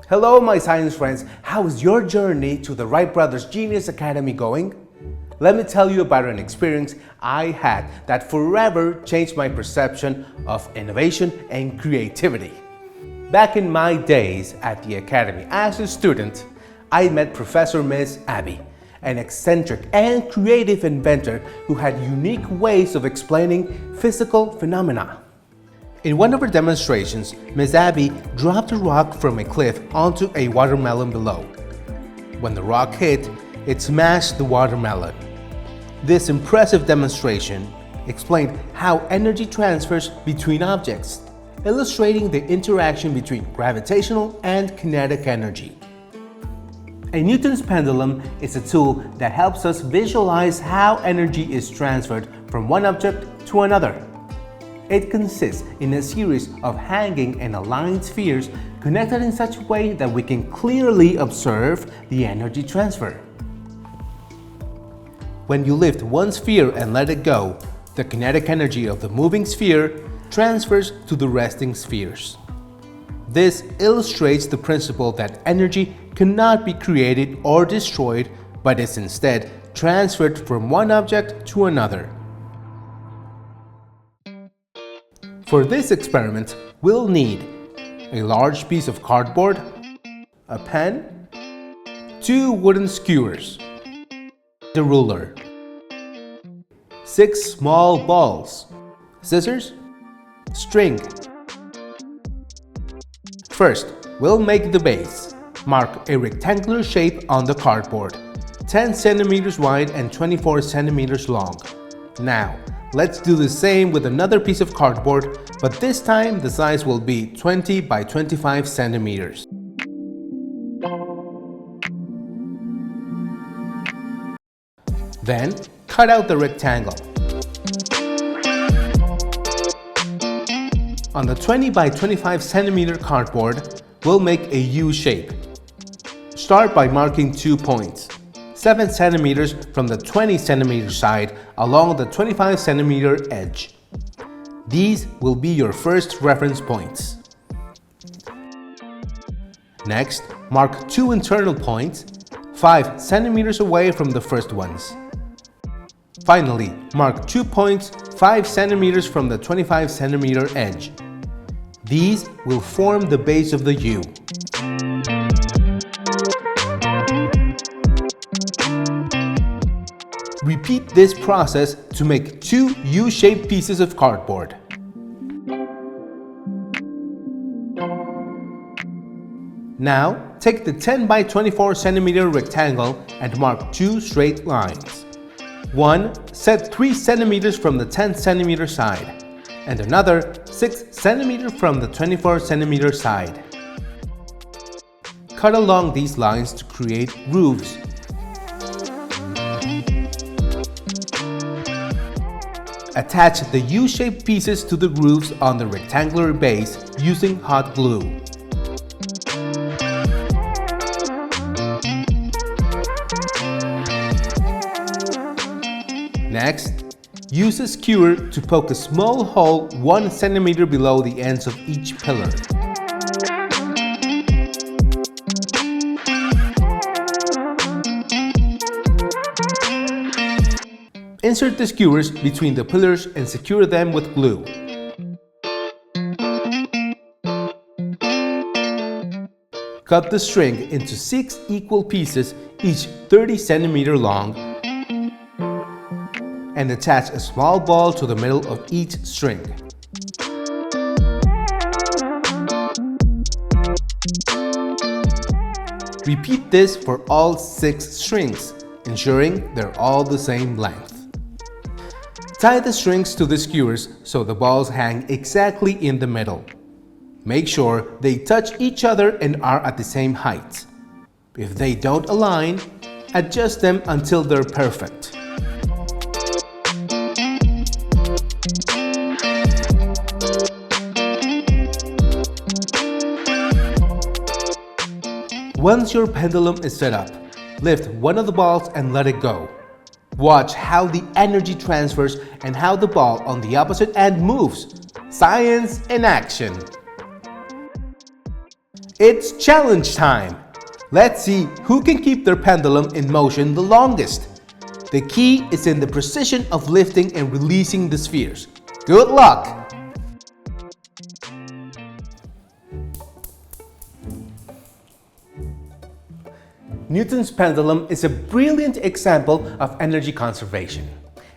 Hello my science friends, how is your journey to the Wright Brothers Genius Academy going? Let me tell you about an experience I had that forever changed my perception of innovation and creativity. Back in my days at the Academy as a student, I met Professor Miss Abby, an eccentric and creative inventor who had unique ways of explaining physical phenomena. In one of her demonstrations, Miss Abby dropped a rock from a cliff onto a watermelon below. When the rock hit, it smashed the watermelon. This impressive demonstration explained how energy transfers between objects, illustrating the interaction between gravitational and kinetic energy. A Newton's pendulum is a tool that helps us visualize how energy is transferred from one object to another. It consists in a series of hanging and aligned spheres connected in such a way that we can clearly observe the energy transfer. When you lift one sphere and let it go, the kinetic energy of the moving sphere transfers to the resting spheres. This illustrates the principle that energy cannot be created or destroyed, but is instead transferred from one object to another. For this experiment, we'll need a large piece of cardboard, a pen, 2 wooden skewers, a ruler, 6 small balls, scissors, string. First, we'll make the base. Mark a rectangular shape on the cardboard, 10 centimeters wide and 24 centimeters long. Now, let's do the same with another piece of cardboard, but this time the size will be 20 by 25 centimeters. Then, cut out the rectangle. On the 20 by 25 centimeter cardboard, we'll make a U shape. Start by marking 2 points. 7 centimeters from the 20 centimeter side along the 25 centimeter edge. These will be your first reference points. Next, mark 2 internal points, 5 centimeters away from the first ones. Finally, mark 2 points 5 centimeters from the 25 centimeter edge. These will form the base of the U. Repeat this process to make 2 U-shaped pieces of cardboard. Now, take the 10 by 24 centimeter rectangle and mark 2 straight lines. One set 3 centimeters from the 10 centimeter side, and another 6 centimeters from the 24 centimeter side. Cut along these lines to create grooves. Attach the U-shaped pieces to the grooves on the rectangular base using hot glue. Next, use a skewer to poke a small hole 1 centimeter below the ends of each pillar. Insert the skewers between the pillars and secure them with glue. Cut the string into 6 equal pieces, each 30 centimeters long, and attach a small ball to the middle of each string. Repeat this for all 6 strings, ensuring they're all the same length. Tie the strings to the skewers so the balls hang exactly in the middle. Make sure they touch each other and are at the same height. If they don't align, adjust them until they're perfect. Once your pendulum is set up, lift one of the balls and let it go. Watch how the energy transfers and how the ball on the opposite end moves. Science in action! It's challenge time! Let's see who can keep their pendulum in motion the longest. The key is in the precision of lifting and releasing the spheres. Good luck! Newton's pendulum is a brilliant example of energy conservation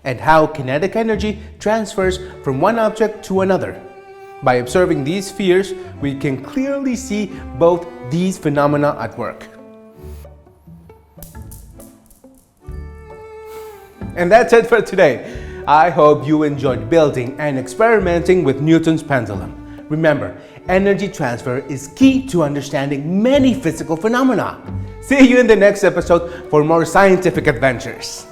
and how kinetic energy transfers from one object to another. By observing these spheres, we can clearly see both these phenomena at work. And that's it for today. I hope you enjoyed building and experimenting with Newton's pendulum. Remember, energy transfer is key to understanding many physical phenomena. See you in the next episode for more scientific adventures.